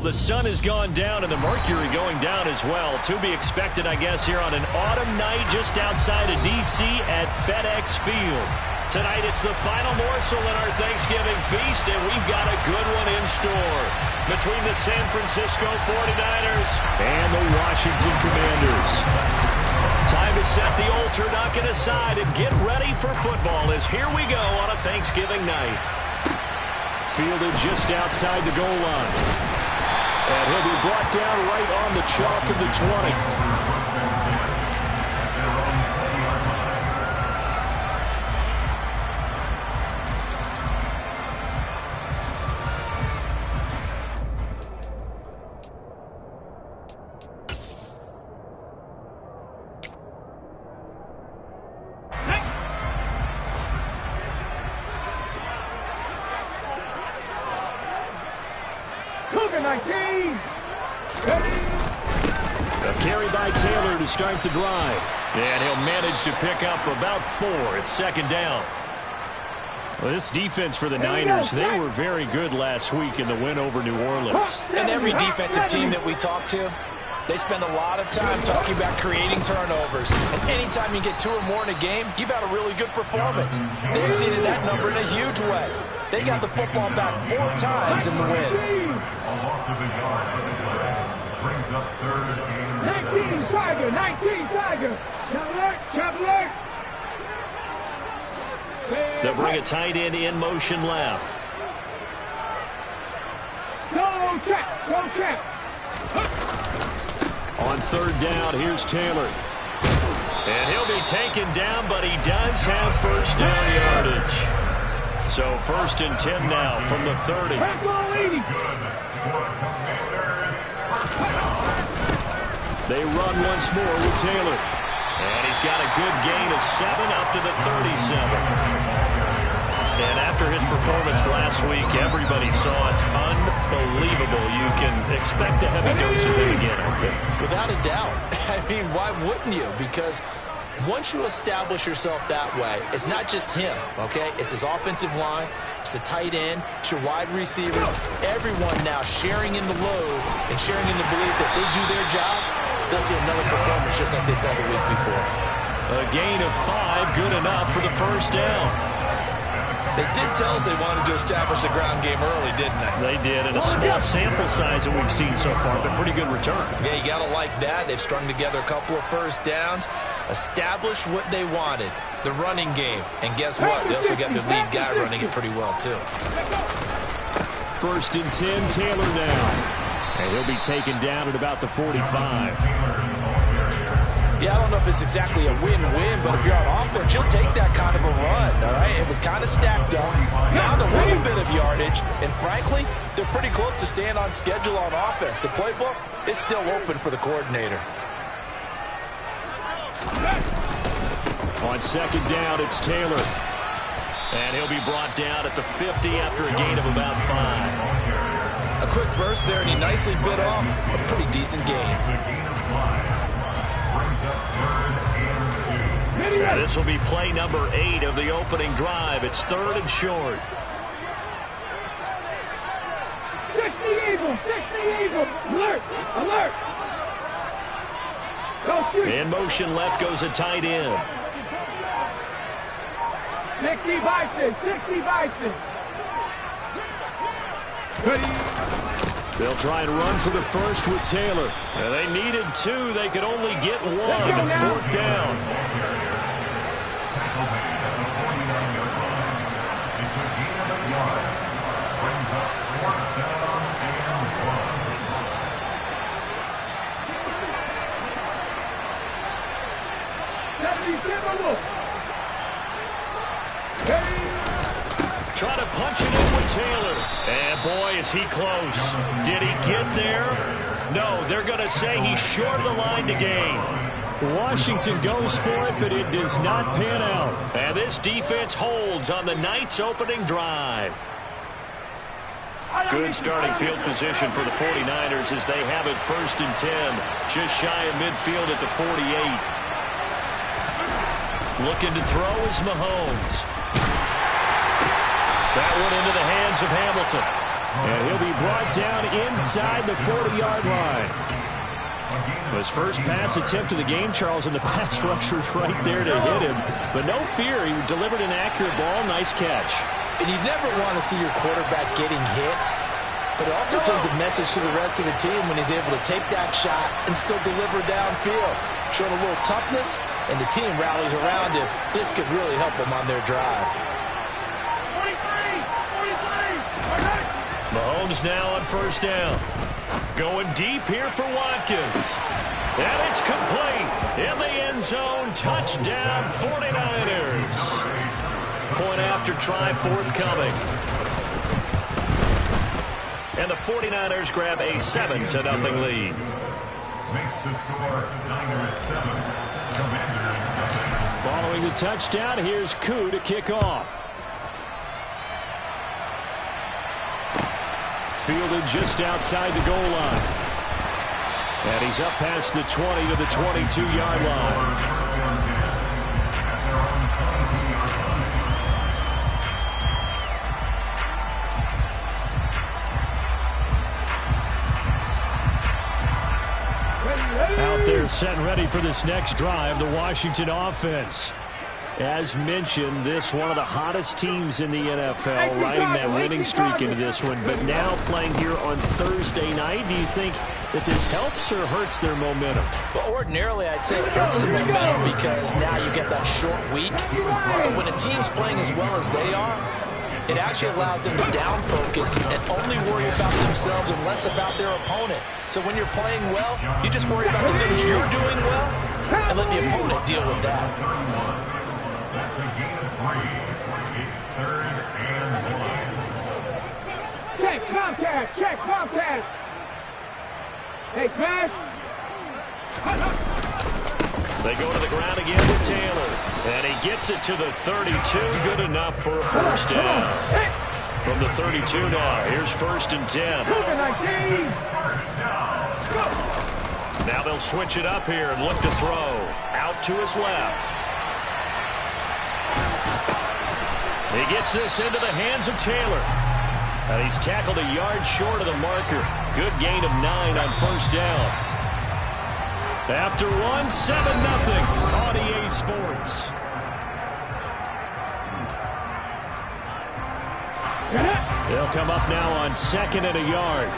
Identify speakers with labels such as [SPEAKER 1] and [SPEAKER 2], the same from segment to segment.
[SPEAKER 1] the sun has gone down and the mercury going down as well. To be expected, I guess, here on an autumn night just outside of D.C. at FedEx Field. Tonight it's the final morsel in our Thanksgiving feast, and we've got a good one in store between the San Francisco 49ers and the Washington Commanders. Time to set the old turducken aside and get ready for football as here we go on a Thanksgiving night. Fielded just outside the goal line. And he'll be brought down right on the chalk of the 20. A carry by Taylor to start the drive. And he'll manage to pick up about 4. It's second down. Well, this defense for the Niners, they were very good last week in the win over New Orleans.
[SPEAKER 2] And every defensive team that we talk to, they spend a lot of time talking about creating turnovers. And anytime you get 2 or more in a game, you've had a really good performance. They exceeded that number in a huge way. They got the football back 4 times in the win.
[SPEAKER 3] Brings up 3rd and
[SPEAKER 4] 19 Tiger, 19 Tiger. Cavalier.
[SPEAKER 1] They'll bring a tight end in motion left.
[SPEAKER 4] Go check, go check.
[SPEAKER 1] On 3rd down, here's Taylor. And he'll be taken down, but he does have first down yardage. So 1st and 10 now from the 30. They run once more with Taylor. And he's got a good gain of 7 up to the 37. And after his performance last week, everybody saw it unbelievable. You can expect a heavy dose of him again.
[SPEAKER 2] Without a doubt. I mean, why wouldn't you? Because once you establish yourself that way, it's not just him, okay? It's his offensive line, it's the tight end, it's your wide receiver. Everyone now sharing in the load and sharing in the belief that they do their job, they'll see another performance just like they saw the week before.
[SPEAKER 1] A gain of 5, good enough for the first down.
[SPEAKER 2] They did tell us they wanted to establish the ground game early, didn't they?
[SPEAKER 1] They did, and a small sample size that we've seen so far, but pretty good return.
[SPEAKER 2] Yeah, you got to like that. They've strung together a couple of first downs, established what they wanted, the running game. And guess what? They also got their lead guy running it pretty well, too.
[SPEAKER 1] 1st and 10, Taylor down. And he'll be taken down at about the 45.
[SPEAKER 2] Yeah, I don't know if it's exactly a win-win, but if you're on offense, you'll take that kind of a run, all right? It was kind of stacked up, found a little bit of yardage, and frankly, they're pretty close to staying on schedule on offense. The playbook is still open for the coordinator.
[SPEAKER 1] On 2nd down, it's Taylor. And he'll be brought down at the 50 after a gain of about 5.
[SPEAKER 2] A quick burst there, and he nicely bit off a pretty decent game.
[SPEAKER 1] This will be play number 8 of the opening drive. It's 3rd and short.
[SPEAKER 4] 60 Eagles, 60 Eagles. Alert, alert.
[SPEAKER 1] In motion left goes a tight end.
[SPEAKER 4] 60 Bison, 60 Bison.
[SPEAKER 1] They'll try and run for the first with Taylor. And they needed 2. They could only get 1. 4th down. Try to punch it in with Taylor. And boy, is he close. Did he get there? No, they're going to say he's short of the line to gain. Washington goes for it, but it does not pan out. And this defense holds on the night's opening drive. Good starting field position for the 49ers as they have it 1st and 10. Just shy of midfield at the 48. Looking to throw is Mahomes. That one into the hands of Hamilton. And he'll be brought down inside the 40-yard line. His first pass attempt of the game, Charles, and the pass rusher's right there to hit him. But no fear, he delivered an accurate ball. Nice catch.
[SPEAKER 2] And you never want to see your quarterback getting hit. But it also sends a message to the rest of the team when he's able to take that shot and still deliver downfield. Showing a little toughness, and the team rallies around him. This could really help them on their drive.
[SPEAKER 1] Mahomes now on first down. Going deep here for Watkins. And it's complete. In the end zone, touchdown 49ers. Point after try forthcoming. And the 49ers grab a 7-0 lead.
[SPEAKER 3] Makes the score Niners 7, Commanders nothing.
[SPEAKER 1] Following the touchdown, here's Koo to kick off. Fielded just outside the goal line. And he's up past the 20 to the 22-yard line. Out there set and ready for this next drive, the Washington offense. As mentioned, this one of the hottest teams in the NFL, riding that winning streak into this one, but now playing here on Thursday night. Do you think that this helps or hurts their momentum?
[SPEAKER 2] Well, ordinarily, I'd say it hurts the momentum because now you get that short week. But when a team's playing as well as they are, it actually allows them to down focus and only worry about themselves and less about their opponent. So when you're playing well, you just worry about the things you're doing well and let the opponent deal with that.
[SPEAKER 3] That's a gain of 3. It's 3rd and 1.
[SPEAKER 4] Check contact. Check contact. Hey, smash.
[SPEAKER 1] They go to the ground again with Taylor. And he gets it to the 32. Good enough for a first down. From the 32 now, here's 1st and 10. Now they'll switch it up here and look to throw. Out to his left. He gets this into the hands of Taylor. And he's tackled a yard short of the marker. Good gain of 9 on first down. After one, 7-0 on EA Sports. They'll come up now on 2nd and a yard.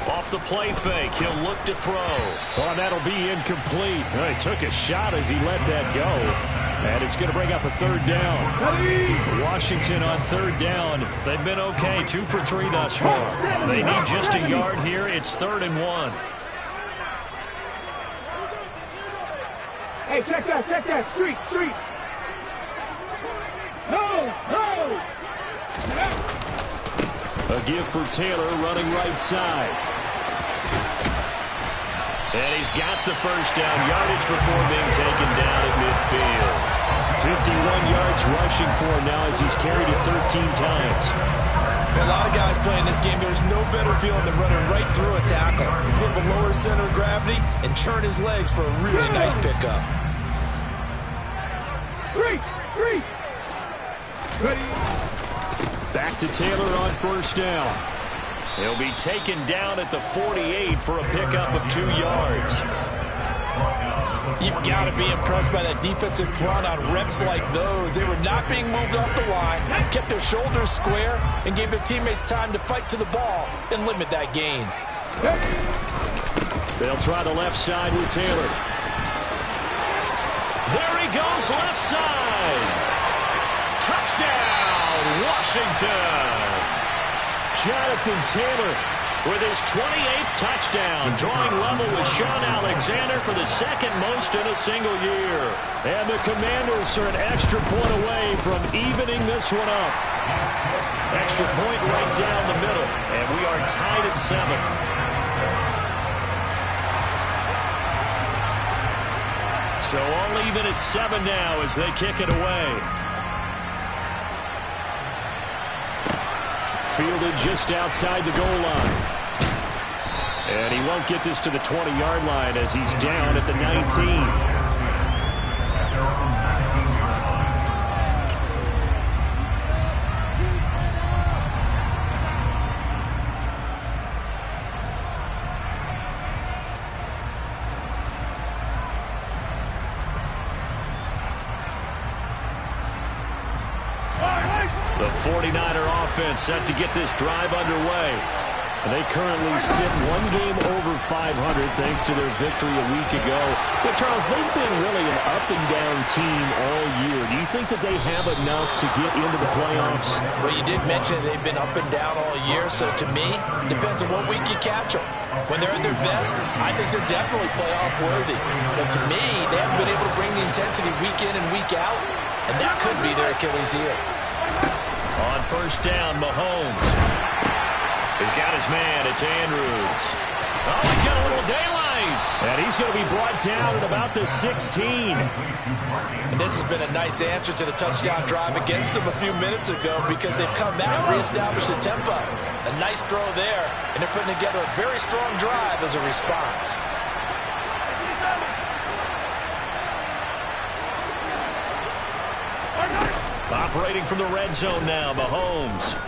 [SPEAKER 1] Off the play fake, he'll look to throw. Oh, that'll be incomplete. Well, he took a shot as he let that go. And it's going to bring up a 3rd down. Washington on 3rd down. They've been okay, 2 for 3 thus far. They need just a yard here. It's 3rd and 1.
[SPEAKER 4] Hey, check that. Street. No.
[SPEAKER 1] A give for Taylor running right side. And he's got the first down yardage before being taken down at midfield. 51 yards rushing for him now as he's carried it 13 times.
[SPEAKER 2] For a lot of guys playing this game, there's no better feeling than running right through a tackle. Flip a lower center of gravity and churn his legs for a really nice pickup.
[SPEAKER 4] Three. Ready.
[SPEAKER 1] Back to Taylor on first down. He'll be taken down at the 48 for a pickup of 2 yards.
[SPEAKER 2] You've got to be impressed by that defensive front on reps like those. They were not being moved off the line, kept their shoulders square, and gave their teammates time to fight to the ball and limit that gain.
[SPEAKER 1] They'll try the left side with Taylor. There he goes, left side. Touchdown, Washington. Jonathan Taylor with his 28th touchdown, drawing level with Sean Alexander for the 2nd most in a single year. And the Commanders are an extra point away from evening this one up. Extra point right down the middle, and we are tied at 7. So all even at 7 now as they kick it away. Fielded just outside the goal line. And he won't get this to the 20-yard line as he's down at the 19. The 49er offense set to get this drive underway. They currently sit one game over 500 thanks to their victory a week ago. But, Charles, they've been really an up-and-down team all year. Do you think that they have enough to get into the playoffs?
[SPEAKER 2] Well, you did mention they've been up and down all year, so to me, it depends on what week you catch them. When they're at their best, I think they're definitely playoff worthy. But to me, they haven't been able to bring the intensity week in and week out, and that could be their Achilles heel.
[SPEAKER 1] On first down, Mahomes. He's got his man. It's Andrews. Oh, he's got a little daylight. And he's going to be brought down at about the 16.
[SPEAKER 2] And this has been a nice answer to the touchdown drive against them a few minutes ago because they've come back and reestablished the tempo. A nice throw there, and they're putting together a very strong drive as a response.
[SPEAKER 1] Operating from the red zone now, Mahomes.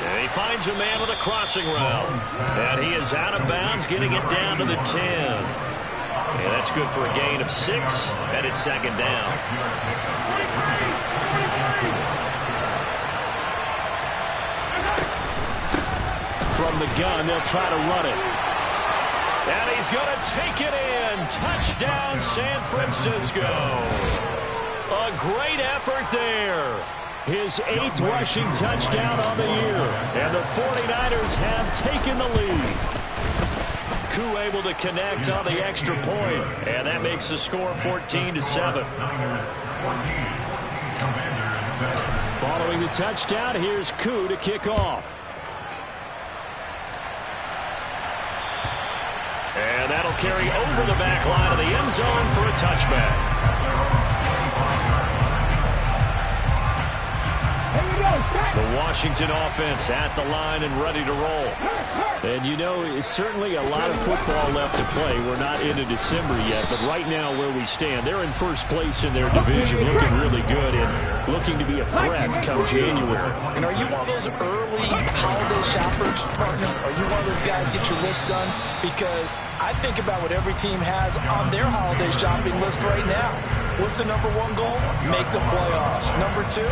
[SPEAKER 1] And he finds a man with a crossing route. And he is out of bounds, getting it down to the 10. And that's good for a gain of 6, and it's second down. From the gun, they'll try to run it. And he's going to take it in. Touchdown, San Francisco. A great effort there. His 8th rushing touchdown on the year. And the 49ers have taken the lead. Koo able to connect on the extra point. And that makes the score 14-7. Following the touchdown, here's Koo to kick off. And that'll carry over the back line of the end zone for a touchback. The Washington offense at the line and ready to roll. And you know, it's certainly a lot of football left to play. We're not into December yet, but right now where we stand, they're in first place in their division, looking really good and looking to be a threat come January.
[SPEAKER 2] And are you one of those early holiday shoppers, partner? Are you one of those guys get your list done? Because I think about what every team has on their holiday shopping list right now. What's the number 1 goal? Make the playoffs. Number 2,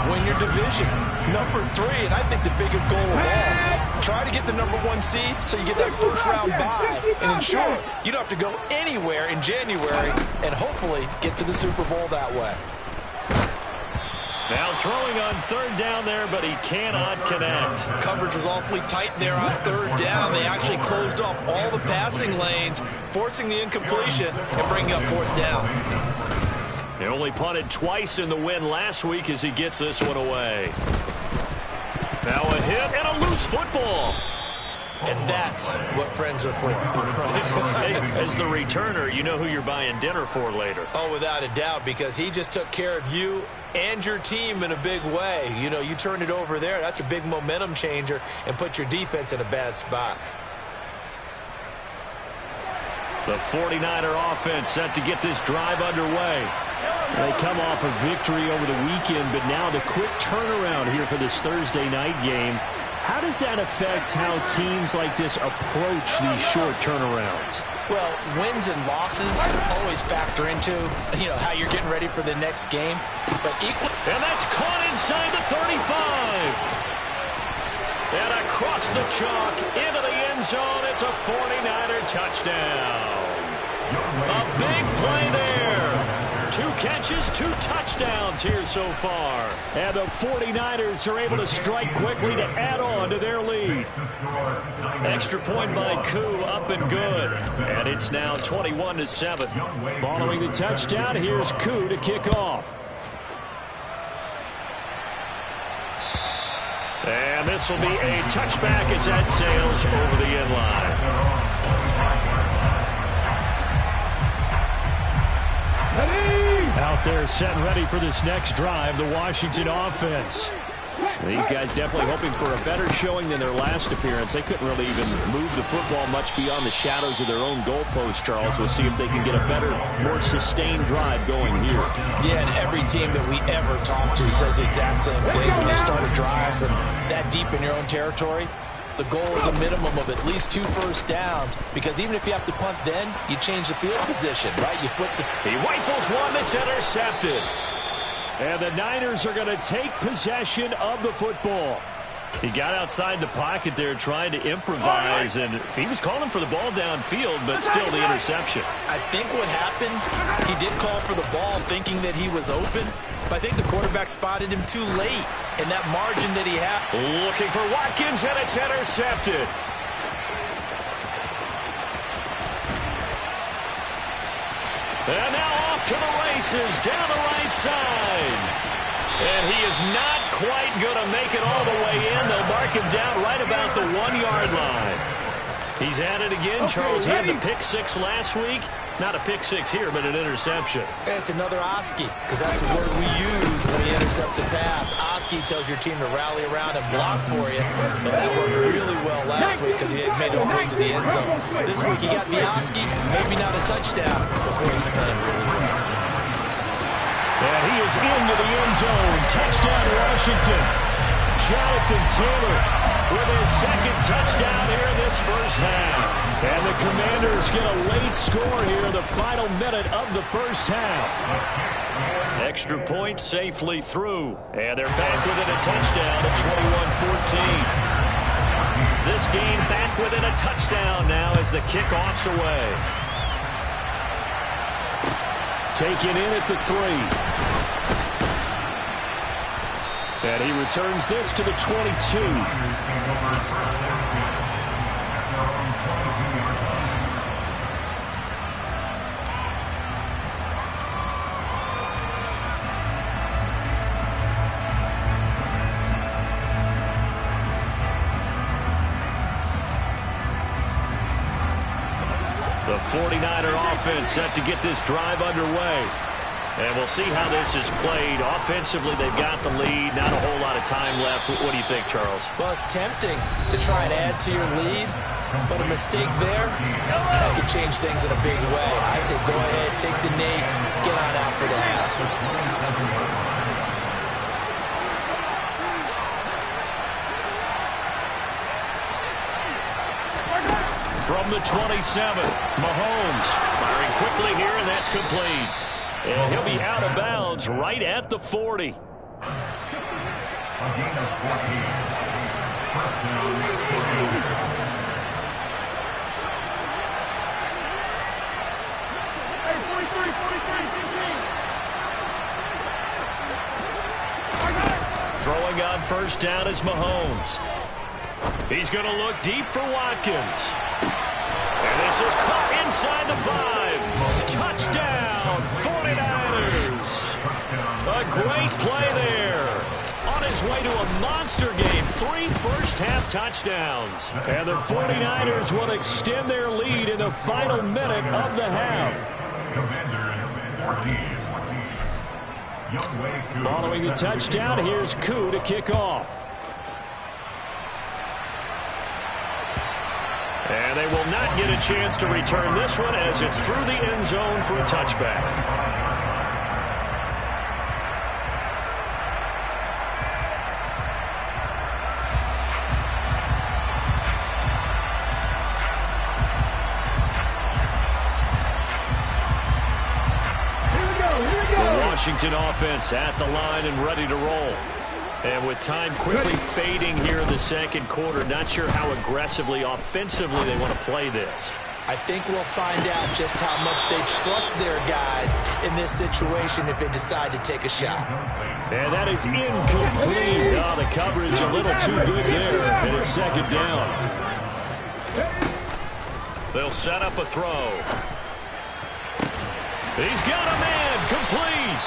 [SPEAKER 2] win your division. Number 3, and I think the biggest goal of all, try to get the number 1 seed so you get that first round bye and ensure you don't have to go anywhere in January and hopefully get to the Super Bowl that way.
[SPEAKER 1] Now throwing on third down there, but he cannot connect.
[SPEAKER 2] Coverage was awfully tight there on third down. They actually closed off all the passing lanes, forcing the incompletion and bringing up fourth down.
[SPEAKER 1] They only punted twice in the win last week as he gets this one away. Now a hit and a loose football.
[SPEAKER 2] And that's what friends are for.
[SPEAKER 1] As the returner, you know who you're buying dinner for later.
[SPEAKER 2] Oh, without a doubt, because he just took care of you and your team in a big way. You know, you turned it over there. That's a big momentum changer and put your defense in a bad spot.
[SPEAKER 1] The 49er offense set to get this drive underway. They come off a victory over the weekend, but now the quick turnaround here for this Thursday night game. How does that affect how teams like this approach these short turnarounds?
[SPEAKER 2] Well, wins and losses always factor into, how you're getting ready for the next game. But
[SPEAKER 1] and that's caught inside the 35. And across the chalk into the end zone, it's a 49er touchdown. A big play there. 2 catches, 2 touchdowns here so far. And the 49ers are able to strike quickly to add on to their lead. Extra point by Koo, up and good. And it's now 21-7. Following the touchdown, here's Koo to kick off. And this will be a touchback as that sails over the end line. Out there set and ready for this next drive, the Washington offense. These guys definitely hoping for a better showing than their last appearance. They couldn't really even move the football much beyond the shadows of their own goalpost, Charles. We'll see if they can get a better, more sustained drive going here.
[SPEAKER 2] Yeah, and every team that we ever talk to says the exact same thing. When you start a drive from that deep in your own territory, the goal is a minimum of at least 2 first downs, because even if you have to punt then, you change the field position, right? You flip the...
[SPEAKER 1] He rifles one that's intercepted. And the Niners are going to take possession of the football. He got outside the pocket there trying to improvise, and he was calling for the ball downfield, but still the interception.
[SPEAKER 2] I think what happened, he did call for the ball thinking that he was open, but I think the quarterback spotted him too late in that margin that he had.
[SPEAKER 1] Looking for Watkins, and it's intercepted. And now off to the races down the right side. And he is not quite going to make it all the way in. They'll mark him down right about the 1-yard line. He's at it again, Charles. He had the pick six last week. Not a pick six here, but an interception.
[SPEAKER 2] It's another Oski, because that's the word we use when we intercept the pass. Oski tells your team to rally around and block for you. And that worked really well last week because he had made it all the way to the end zone. This week he got the Oski, maybe not a touchdown, but boy, he's playing really well.
[SPEAKER 1] And he is into the end zone. Touchdown, Washington. Jonathan Taylor with his second touchdown here in this first half. And the Commanders get a late score here in the final minute of the first half. Extra point safely through. And they're back within a touchdown at 21-14. This game back within a touchdown now as the kickoff's away. Taken in at the 3. And he returns this to the 22. The 49er offense set to get this drive underway. And we'll see how this is played. Offensively, they've got the lead. Not a whole lot of time left. What do you think, Charles?
[SPEAKER 2] Well, it's tempting to try and add to your lead, but a mistake there, that could change things in a big way. I say go ahead, take the knee, get on out for the half.
[SPEAKER 1] From the 27, Mahomes firing quickly here, and that's complete. And he'll be out of bounds right at the 40.
[SPEAKER 3] A gain of 14. First down, 48.
[SPEAKER 4] Hey, 43, 15.
[SPEAKER 1] Throwing on first down is Mahomes. He's going to look deep for Watkins. And this is caught inside the 5. Touchdown, 49ers. A great play there. On his way to a monster game. 3 first-half touchdowns. And the 49ers will extend their lead in the final minute of the half. Following the touchdown, here's Koo to kick off. And they will not get a chance to return this one as it's through the end zone for a touchback. The Washington offense at the line and ready to roll. And with time quickly fading here in the second quarter, not sure how aggressively, offensively they want to play this.
[SPEAKER 2] I think we'll find out just how much they trust their guys in this situation if they decide to take a shot.
[SPEAKER 1] And that is incomplete. Oh, the coverage a little too good there, and it's second down. They'll set up a throw. He's got a man, complete.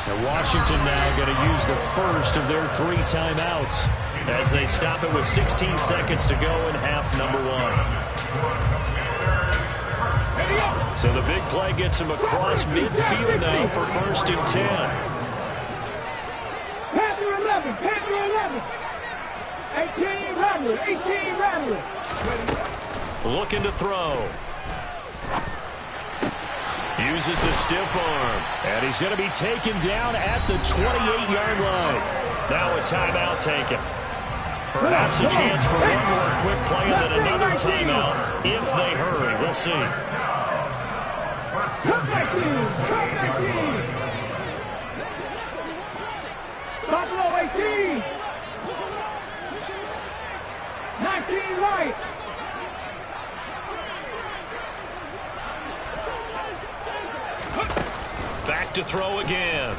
[SPEAKER 1] And Washington now going to use the first of their 3 timeouts as they stop it with 16 seconds to go in half number 1. So the big play gets him across midfield now for 1st and 10.
[SPEAKER 4] Panther 11, Panther 11. 18 Rattler.
[SPEAKER 1] Looking to throw. Uses the stiff arm. And he's going to be taken down at the 28-yard line. Now a timeout taken. Perhaps a chance for one more quick play and then another timeout if they hurry. We'll see.
[SPEAKER 4] Buffalo 18. 19 right.
[SPEAKER 1] Back to throw again.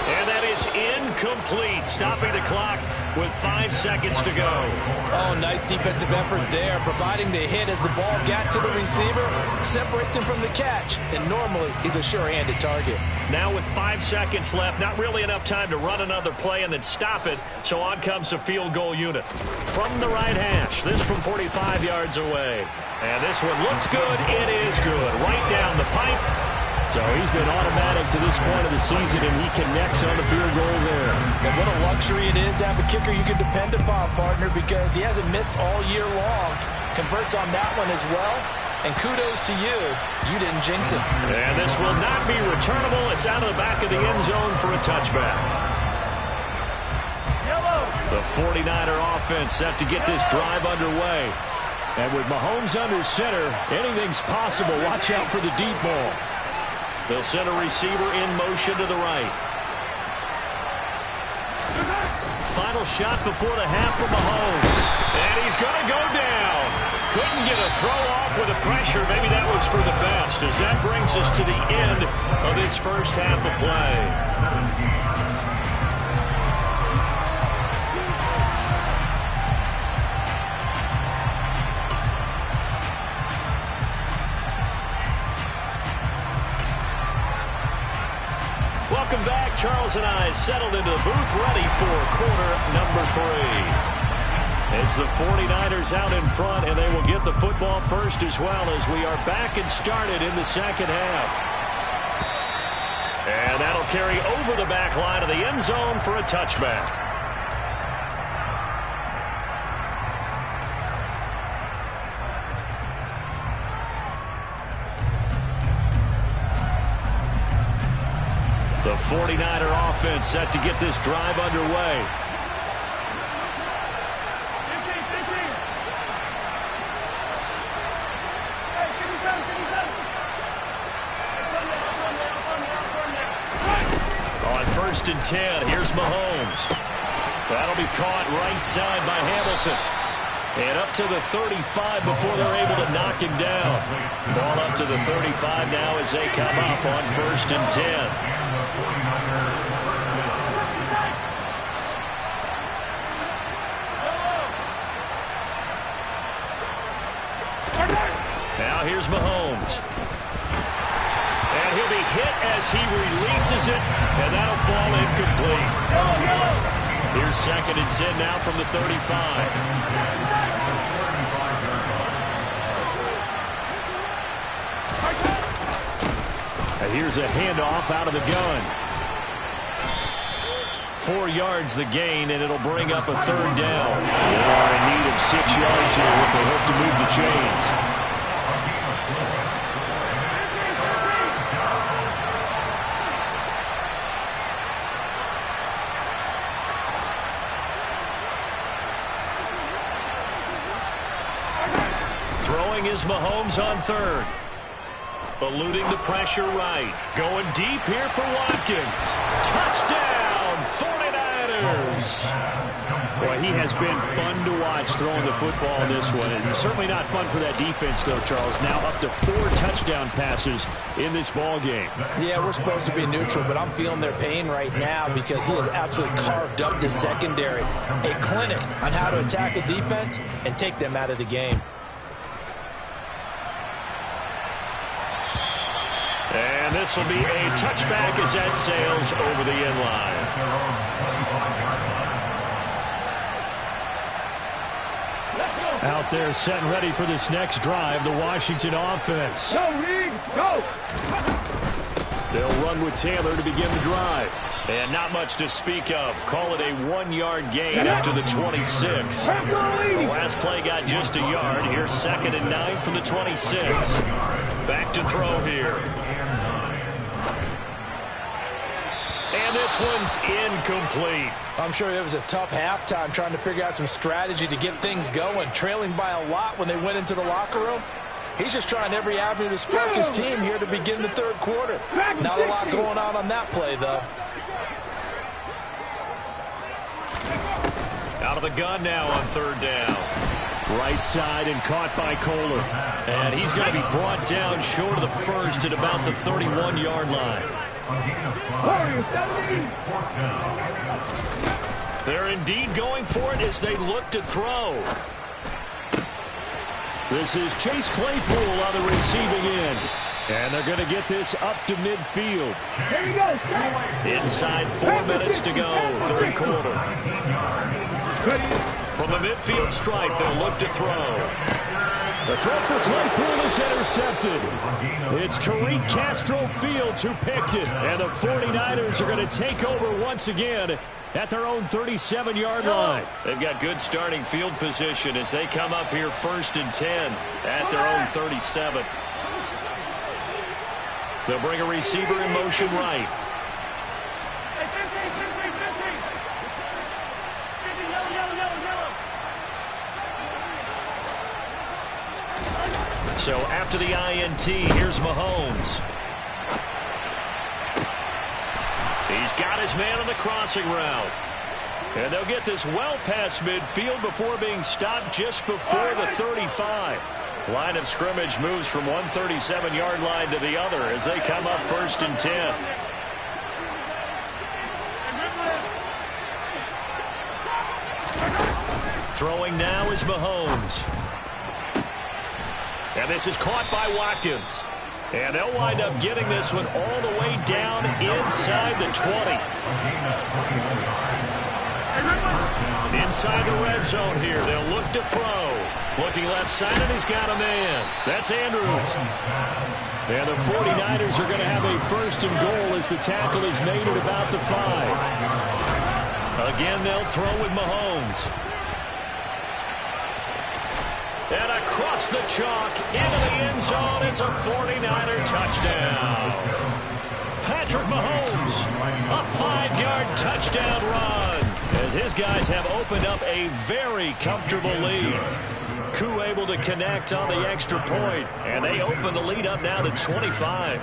[SPEAKER 1] And that is incomplete, stopping the clock with 5 seconds to go.
[SPEAKER 2] Oh, nice defensive effort there, providing the hit as the ball got to the receiver, separates him from the catch, and normally he's a sure-handed target.
[SPEAKER 1] Now with 5 seconds left, not really enough time to run another play and then stop it, so on comes the field goal unit. From the right hash, this from 45 yards away. And this one looks good. It is good. Right down the pipe. So he's been automatic to this point of the season, and he connects on the field goal there.
[SPEAKER 2] And what a luxury it is to have a kicker you can depend upon, partner, because he hasn't missed all year long. Converts on that one as well. And kudos to you. You didn't jinx it.
[SPEAKER 1] And this will not be returnable. It's out of the back of the end zone for a touchback. The 49er offense set to get this drive underway. And with Mahomes under center, anything's possible. Watch out for the deep ball. They'll send a receiver in motion to the right. Final shot before the half for Mahomes. And he's going to go down. Couldn't get a throw off with the pressure. Maybe that was for the best, as that brings us to the end of this first half of play. Welcome back. Charles and I settled into the booth, ready for quarter number 3. It's the 49ers out in front, and they will get the football first as well, as we are back and started in the second half. And that'll carry over the back line of the end zone for a touchback. The 49er offense set to get this drive underway. On 1st and 10, here's Mahomes. That'll be caught right side by Hamilton. And up to the 35 before they're able to knock him down. Ball up to the 35 now as they come up on 1st and 10. Now here's Mahomes. And he'll be hit as he releases it, and that'll fall incomplete. Here's 2nd and 10 now from the 35. And here's a handoff out of the gun. 4 yards the gain, and it'll bring up a 3rd down. They are in need of 6 yards here if they hope to move the chains. Throwing is Mahomes on 3rd. Eluding the pressure right. Going deep here for Watkins. Touchdown, 49ers. Boy, he has been fun to watch throwing the football in this one. It's certainly not fun for that defense, though, Charles. Now up to 4 touchdown passes in this ball game.
[SPEAKER 2] Yeah, we're supposed to be neutral, but I'm feeling their pain right now because he has absolutely carved up the secondary. A clinic on how to attack a defense and take them out of the game.
[SPEAKER 1] And this will be a touchback as that sails over the end line. Out there set and ready for this next drive, the Washington offense.
[SPEAKER 4] Go, Reed, go!
[SPEAKER 1] They'll run with Taylor to begin the drive. And not much to speak of. Call it a 1-yard gain up to the 26. The last play got just a yard. Here's 2nd and 9 from the 26. Back to throw here. And this one's incomplete.
[SPEAKER 2] I'm sure it was a tough halftime trying to figure out some strategy to get things going. Trailing by a lot when they went into the locker room. He's just trying every avenue to spark his team here to begin the 3rd quarter. Not a lot going on that play, though.
[SPEAKER 1] Out of the gun now on third down. Right side and caught by Kohler. And he's going to be brought down short of the first at about the 31-yard line. They're indeed going for it as they look to throw. This is Chase Claypool on the receiving end. And they're going to get this up to midfield. Inside 4 minutes to go, third quarter. From the midfield stripe, they'll look to throw. The throw for Claypool is intercepted. It's Tariq Castro-Fields who picked it. And the 49ers are going to take over once again at their own 37-yard line. They've got good starting field position as they come up here 1st and 10 at their own 37. They'll bring a receiver in motion right. So after the INT, here's Mahomes. He's got his man on the crossing route. And they'll get this well past midfield before being stopped just before the 35. Line of scrimmage moves from one 37-yard line to the other as they come up 1st and 10. Throwing now is Mahomes. And this is caught by Watkins. And they'll wind up getting this one all the way down inside the 20. Inside the red zone here. They'll look to throw. Looking left side, and he's got a man. That's Andrews. And the 49ers are going to have a 1st and goal as the tackle is made at about the 5. Again, they'll throw with Mahomes. And across the chalk, into the end zone, it's a 49er touchdown. Patrick Mahomes, a 5-yard touchdown run, as his guys have opened up a very comfortable lead. Koo able to connect on the extra point, and they open the lead up now to 25.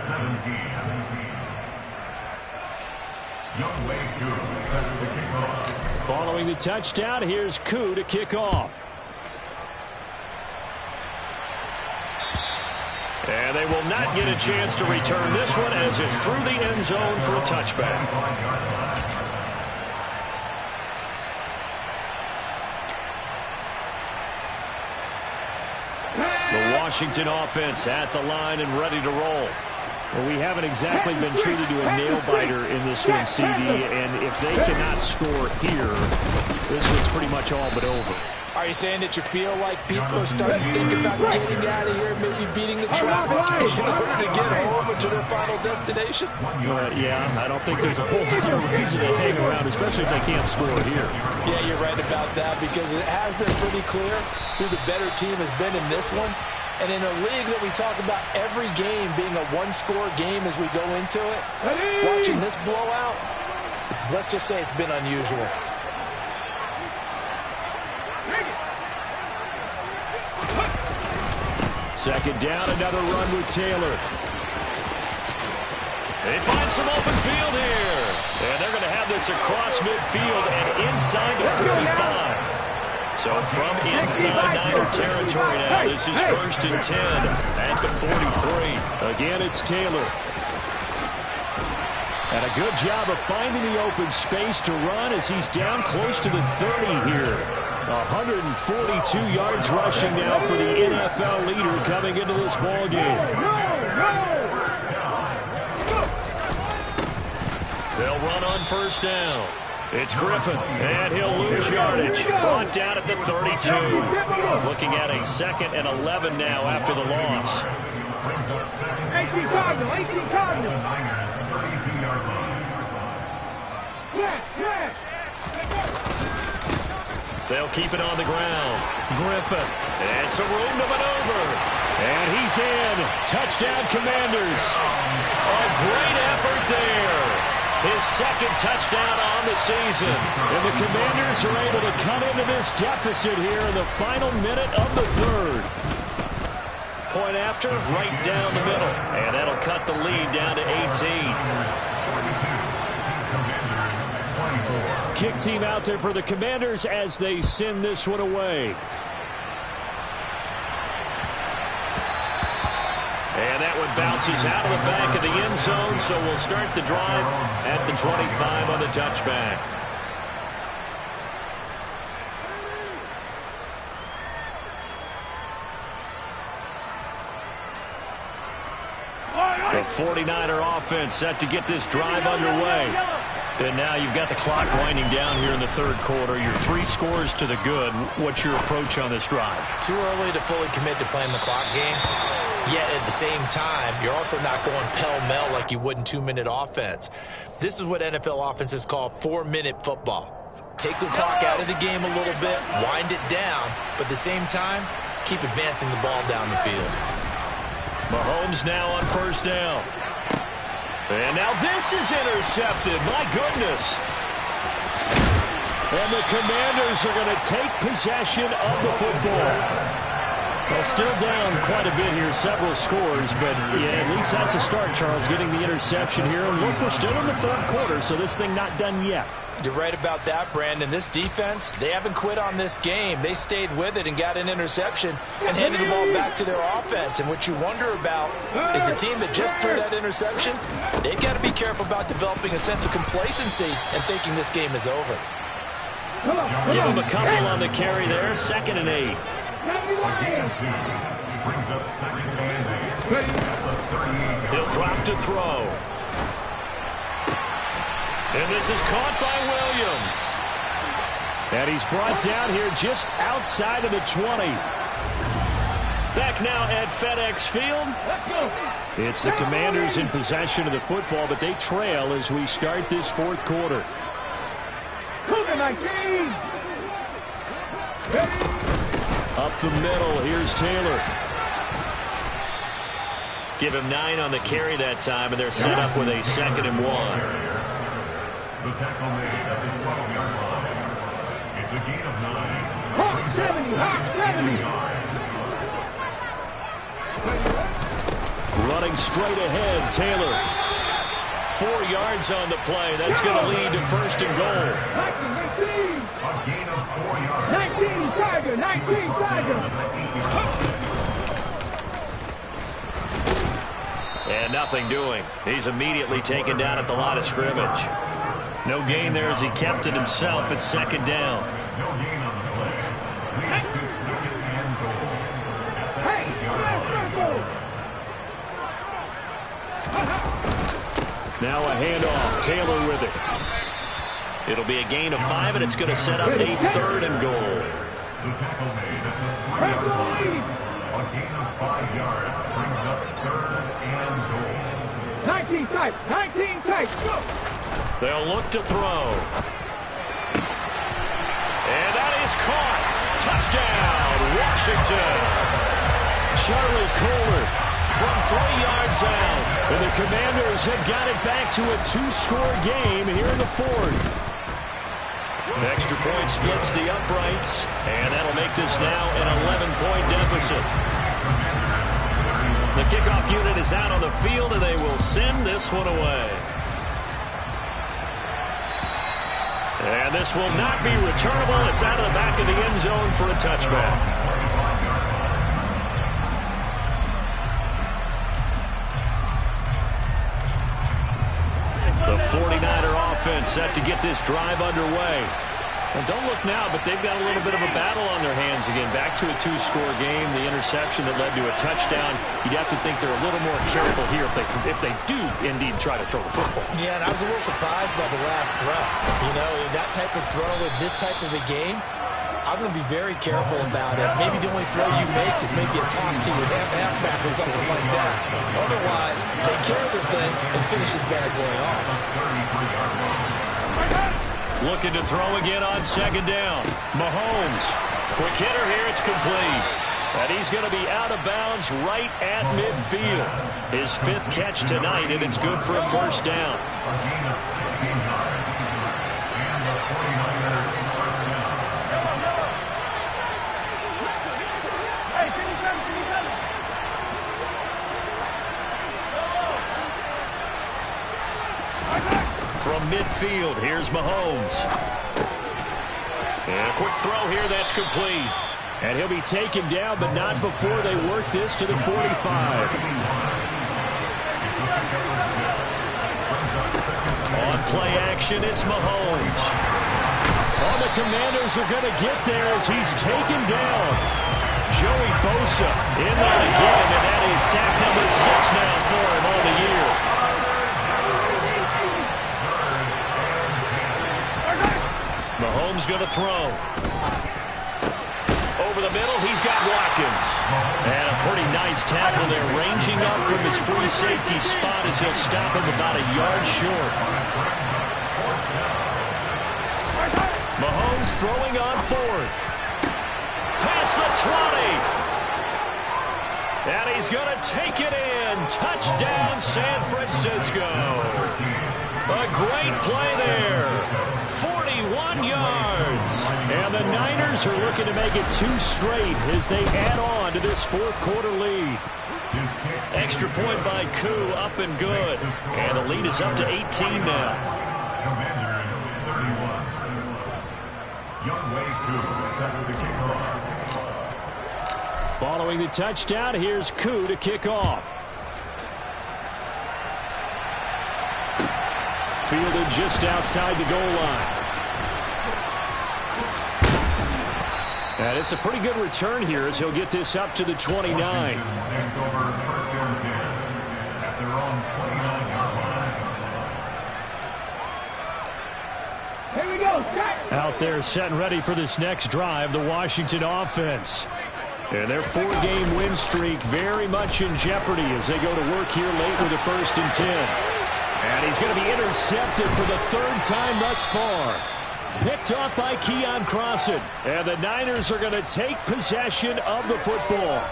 [SPEAKER 1] Following the touchdown, here's Koo to kick off. And they will not get a chance to return this one as it's through the end zone for a touchback. The Washington offense at the line and ready to roll. Well, we haven't exactly been treated to a nail-biter in this one, CD, and if they cannot score here, this one's pretty much all but over.
[SPEAKER 2] Are you saying that you feel like people are starting to think about getting out of here, maybe beating the traffic in order to get home or to their final destination?
[SPEAKER 1] Yeah, I don't think there's a whole lot of reason to hang around, especially if they can't score here.
[SPEAKER 2] Yeah, you're right about that because it has been pretty clear who the better team has been in this one. And in a league that we talk about every game being a one-score game as we go into it, watching this blowout, let's just say it's been unusual.
[SPEAKER 1] Second down, another run with Taylor. They find some open field here. And they're going to have this across midfield and inside the 45. So from inside Niner territory now, this is 1st and 10 at the 43. Again, it's Taylor. And a good job of finding the open space to run as he's down close to the 30 here. 142 yards rushing now for the NFL leader coming into this ball game. They'll run on 1st down. It's Griffin, and he'll lose yardage. Brought down at the 32. Looking at a 2nd and 11 now after the loss.
[SPEAKER 4] 18 Cardinals.
[SPEAKER 1] They'll keep it on the ground. Griffin, and some room to maneuver. And he's in. Touchdown, Commanders. A great effort there. His 2nd touchdown on the season. And the Commanders are able to come into this deficit here in the final minute of the 3rd. Point after, right down the middle. And that'll cut the lead down to 18. Kick team out there for the Commanders as they send this one away. And that one bounces out of the back of the end zone, so we'll start the drive at the 25 on the touchback. The 49er offense set to get this drive underway. And now you've got the clock winding down here in the third quarter. You're 3 scores to the good. What's your approach on this drive?
[SPEAKER 2] Too early to fully commit to playing the clock game. Yet at the same time, you're also not going pell-mell like you would in 2-minute offense. This is what NFL offenses call 4-minute football. Take the clock out of the game a little bit, wind it down, but at the same time, keep advancing the ball down the field.
[SPEAKER 1] Mahomes now on first down. And now this is intercepted. My goodness. And the Commanders are going to take possession of the football. Well, still down quite a bit here, several scores, but yeah, at least that's a start, Charles, getting the interception here. And look, we're still in the third quarter, so this thing not done yet.
[SPEAKER 2] You're right about that, Brandon. This defense, they haven't quit on this game. They stayed with it and got an interception and handed the ball back to their offense. And what you wonder about is the team that just threw that interception, they've got to be careful about developing a sense of complacency and thinking this game is over.
[SPEAKER 1] Give him a couple on the carry there, 2nd and 8.
[SPEAKER 3] Brings up 2nd and 8.
[SPEAKER 1] He'll drop to throw. And this is caught by Williams. And he's brought down here just outside of the 20. Back now at FedEx Field. It's the Commanders in possession of the football, but they trail as we start this fourth quarter. Up the middle, here's Taylor. Give him 9 on the carry that time, and they're set up with a 2nd and 1.
[SPEAKER 3] The tackle made at the 12-yard line. It's a gain of 9.
[SPEAKER 4] Hawk 70, Hawk 70.
[SPEAKER 1] Running straight ahead, Taylor. 4 yards on the play. That's going to lead to 1st and goal.
[SPEAKER 4] 19.
[SPEAKER 3] A gain of 4 yards.
[SPEAKER 4] 19, Tiger, 19, Tiger.
[SPEAKER 1] And nothing doing. He's immediately taken down at the line of scrimmage. No gain there as he kept it himself at 2nd down.
[SPEAKER 3] No gain on the play. Leads to 2nd and goal.
[SPEAKER 4] Hey,
[SPEAKER 1] Now a handoff. Taylor with it. It'll be a gain of 5, and it's going to set up a 3rd and goal.
[SPEAKER 3] The tackle made at the 3-yard line. A gain of 5 yards brings up 3rd and goal.
[SPEAKER 4] 19 tight, 19 tight, go!
[SPEAKER 1] They'll look to throw. And that is caught. Touchdown, Washington. Charlie Kolar from 3 yards out. And the Commanders have got it back to a 2-score game here in the 4th. An extra point splits the uprights, and that'll make this now an 11-point deficit. The kickoff unit is out on the field, and they will send this one away. And this will not be returnable. It's out of the back of the end zone for a touchback. The 49er offense set to get this drive underway. And don't look now, but they've got a little bit of a battle on their hands again. Back to a 2-score game. The interception that led to a touchdown. You'd have to think they're a little more careful here if they do indeed try to throw the football.
[SPEAKER 2] Yeah, and I was a little surprised by the last throw. You know, that type of throw with this type of a game, I'm going to be very careful about it. Maybe the only throw you make is maybe a toss to your halfback or something like that. Otherwise, take care of the thing and finish this bad boy off.
[SPEAKER 1] Looking to throw again on 2nd down. Mahomes. Quick hitter here. It's complete. And he's going to be out of bounds right at midfield. His 5th catch tonight, and it's good for a 1st down. From midfield. field. Here's Mahomes. And a quick throw here, that's complete. And he'll be taken down, but not before they work this to the 45. On play action, it's Mahomes. Oh, the Commanders are going to get there as he's taken down. Joey Bosa in that again, and that is sack number 6 now for him on the year. Mahomes going to throw. Over the middle, he's got Watkins. And a pretty nice tackle there, ranging up from his free safety spot as he'll stop him about a yard short. Mahomes throwing on 4th. Past the 20. And he's going to take it in. Touchdown, San Francisco. A great play there. 41 yards. And the Niners are looking to make it 2 straight as they add on to this 4th quarter lead. Extra point by Koo, up and good. And the lead is up to 18 now.
[SPEAKER 3] Commanders 31. Younghoe Koo set to kick off.
[SPEAKER 1] Following the touchdown, here's Koo to kick off. Fielded just outside the goal line. And it's a pretty good return here as he'll get this up to the 29.
[SPEAKER 3] Takes over first and 10 at their own 29-yard line.
[SPEAKER 4] Here we go, set.
[SPEAKER 1] Out there setting ready for this next drive, the Washington offense. And their 4-game win streak very much in jeopardy as they go to work here late with a 1st and 10. And he's going to be intercepted for the 3rd time thus far. Picked off by Keon Crossan. And the Niners are going to take possession of the football.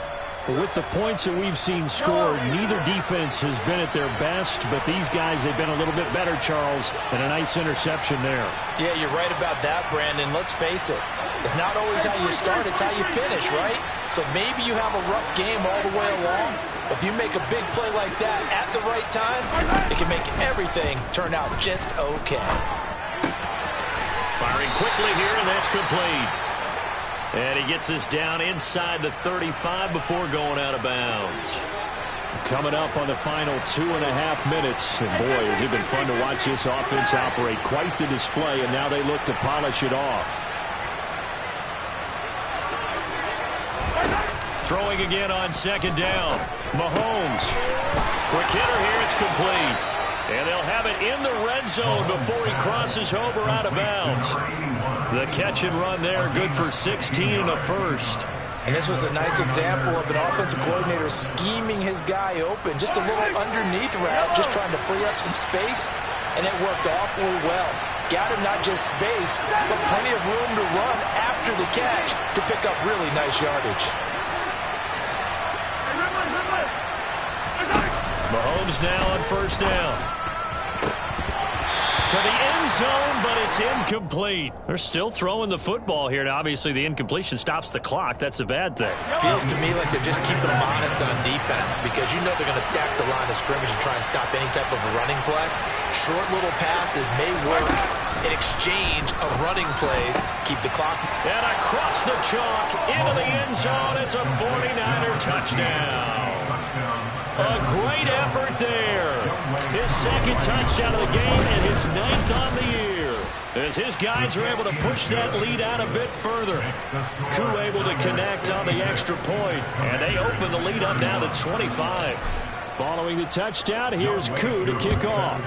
[SPEAKER 1] With the points that we've seen scored, neither defense has been at their best, but these guys have been a little bit better, Charles, and a nice interception there.
[SPEAKER 2] Yeah, you're right about that, Brandon. Let's face it. It's not always how you start, it's how you finish, right? So maybe you have a rough game all the way along, but if you make a big play like that at the right time, it can make everything turn out just okay.
[SPEAKER 1] Firing quickly here, and that's complete. And he gets this down inside the 35 before going out of bounds. Coming up on the final 2.5 minutes. And boy, has it been fun to watch this offense operate. Quite the display, and now they look to polish it off. Throwing again on 2nd down. Mahomes. Quick hitter here, it's complete. And they'll have it in the red zone before he crosses over out of bounds. The catch and run there, good for 16 and a 1st.
[SPEAKER 2] And this was a nice example of an offensive coordinator scheming his guy open. Just a little underneath route, just trying to free up some space, and it worked awfully well. Got him not just space, but plenty of room to run after the catch to pick up really nice yardage.
[SPEAKER 1] Mahomes now on 1st down. To the end zone, but it's incomplete. They're still throwing the football here. Now, obviously, the incompletion stops the clock. That's the bad thing.
[SPEAKER 2] Feels to me like they're just keeping them honest on defense because you know they're going to stack the line of scrimmage and try and stop any type of a running play. Short little passes may work in exchange of running plays. Keep the clock.
[SPEAKER 1] And across the chalk into the end zone. It's a 49er touchdown. A great effort there. His 2nd touchdown of the game and his 9th on the year. As his guys are able to push that lead out a bit further. Koo able to connect on the extra point. And they open the lead up now to 25. Following the touchdown, here's Koo to kick off.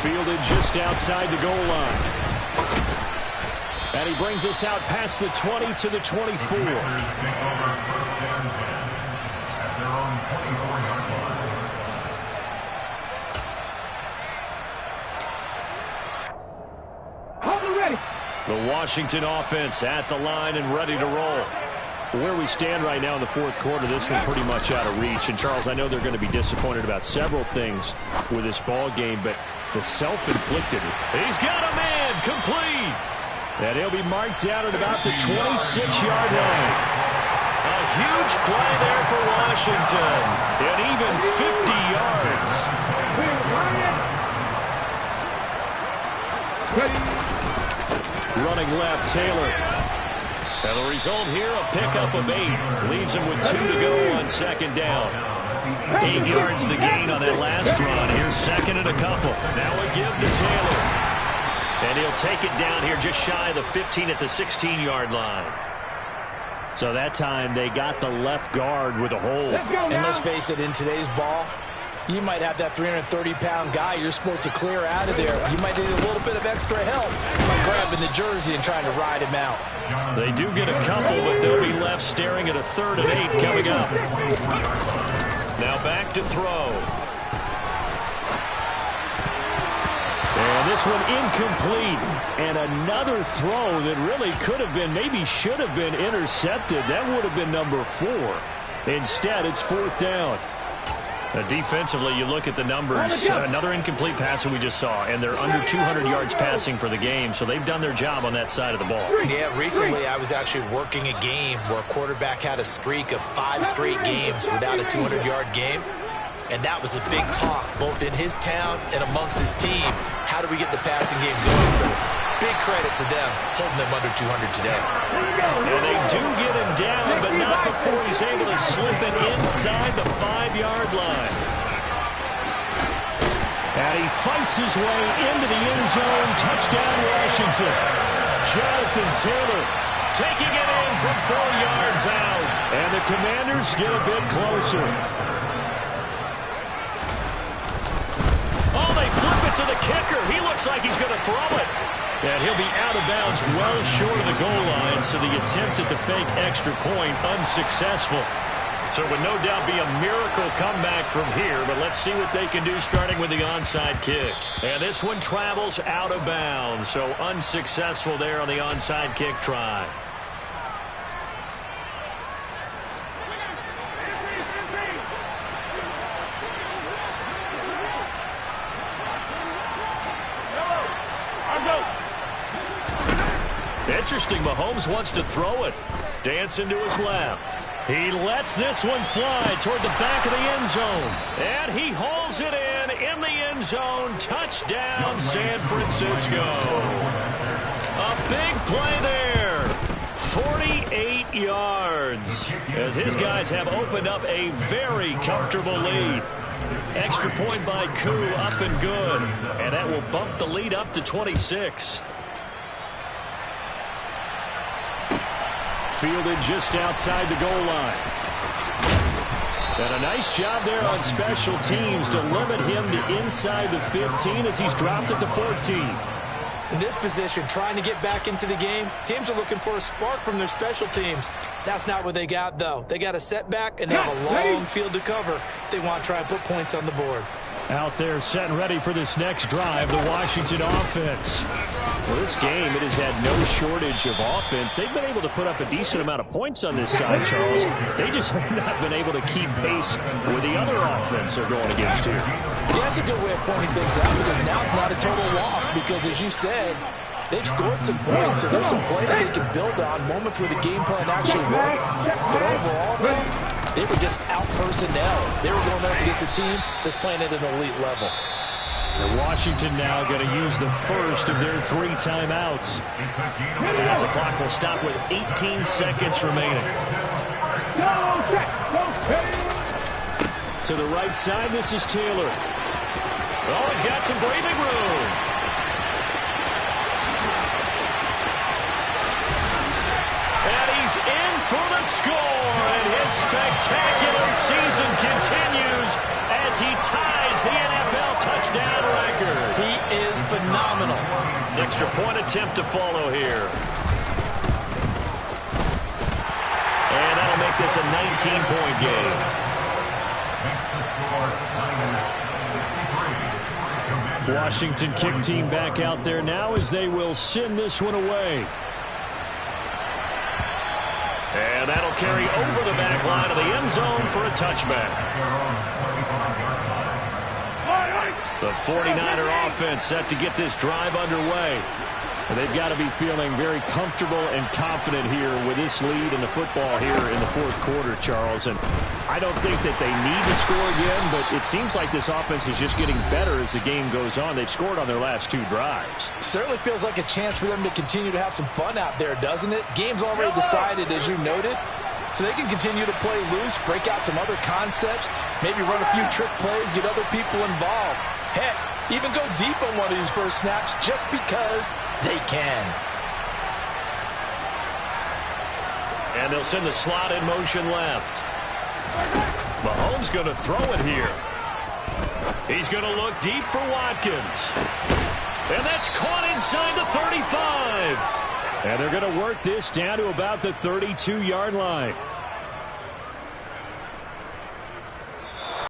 [SPEAKER 1] Fielded just outside the goal line. And he brings us out past the 20 to the 24. The Washington offense at the line and ready to roll. Where we stand right now in the 4th quarter, this one pretty much out of reach. And, Charles, I know they're going to be disappointed about several things with this ball game, but the self-inflicted. He's got a man complete. And he'll be marked down at about the 26-yard line. A huge play there for Washington. And even 50 yards. Running left, Taylor. And the result here, a pickup of 8. Leaves him with 2 to go on second down. 8 yards the gain on that last run. Here's second and a couple. Now a give to Taylor. And he'll take it down here just shy of the 15 at the 16-yard line. So that time they got the left guard with a hold.
[SPEAKER 2] And let's face it, in today's ball, you might have that 330-pound guy you're supposed to clear out of there. You might need a little bit of extra help by grabbing the jersey and trying to ride him out.
[SPEAKER 1] They do get a couple, but they'll be left staring at a 3rd and 8 coming up. Now back to throw. And this one incomplete. And another throw that really could have been, maybe should have been intercepted. That would have been number 4. Instead, it's 4th down. Defensively, you look at the numbers. Another incomplete pass that we just saw, and they're under 200 yards passing for the game, so they've done their job on that side of the ball.
[SPEAKER 2] Yeah, recently I was actually working a game where a quarterback had a streak of 5 straight games without a 200-yard game, and that was a big talk, both in his town and amongst his team. How do we get the passing game going? So big credit to them, holding them under 200 today.
[SPEAKER 1] And they do get him down, but not before he's able to slip it inside the 5-yard line. And he fights his way into the end zone. Touchdown, Washington. Jonathan Taylor taking it in from 4 yards out. And the Commanders get a bit closer. Oh, they flip it to the kicker. He looks like he's going to throw it. And he'll be out of bounds well short of the goal line, so the attempt at the fake extra point unsuccessful. So it would no doubt be a miracle comeback from here, but let's see what they can do starting with the onside kick. And this one travels out of bounds, so unsuccessful there on the onside kick try. Interesting, Mahomes wants to throw it. Dancing to his left. He lets this one fly toward the back of the end zone. And he hauls it in the end zone. Touchdown, San Francisco. A big play there. 48 yards. As his guys have opened up a very comfortable lead. Extra point by Koo, up and good. And that will bump the lead up to 26. Fielded just outside the goal line. And a nice job there on special teams to limit him to inside the 15 as he's dropped at the 14.
[SPEAKER 2] In this position, trying to get back into the game, teams are looking for a spark from their special teams. That's not what they got, though. They got a setback, and they have a long field to cover if they want to try and put points on the board.
[SPEAKER 1] Out there set and ready for this next drive, the Washington offense. Well, this game, it has had no shortage of offense. They've been able to put up a decent amount of points on this side, Charles. They just have not been able to keep pace with the other offense they're going against here.
[SPEAKER 2] Yeah, that's a good way of pointing things out, because now it's not a total loss, because as you said, they've scored some points, and there's some plays they can build on, moments where the game plan actually worked. But overall, though, they were just out personnel. They were going up against a team that's playing at an elite level.
[SPEAKER 1] And Washington now going to use the first of their 3 timeouts. As the clock will stop with 18 seconds remaining. To the right side, this is Taylor. Oh, he's got some breathing room. And he's in for the score, and his spectacular season continues as he ties the NFL touchdown record.
[SPEAKER 2] He is phenomenal.
[SPEAKER 1] Extra point attempt to follow here. And that'll make this a 19-point game. Washington kick team back out there now as they will send this one away. And that'll carry over the back line of the end zone for a touchback. The 49er offense set to get this drive underway. And they've got to be feeling very comfortable and confident here with this lead in the football here in the fourth quarter, Charles. And I don't think that they need to score again, but it seems like this offense is just getting better as the game goes on. They've scored on their last 2 drives.
[SPEAKER 2] Certainly feels like a chance for them to continue to have some fun out there, doesn't it? Game's already decided, as you noted. So they can continue to play loose, break out some other concepts, maybe run a few trick plays, get other people involved. Heck, even go deep on one of these first snaps just because they can.
[SPEAKER 1] And they'll send the slot in motion left. Mahomes going to throw it here. He's going to look deep for Watkins. And that's caught inside the 35. And they're going to work this down to about the 32-yard line.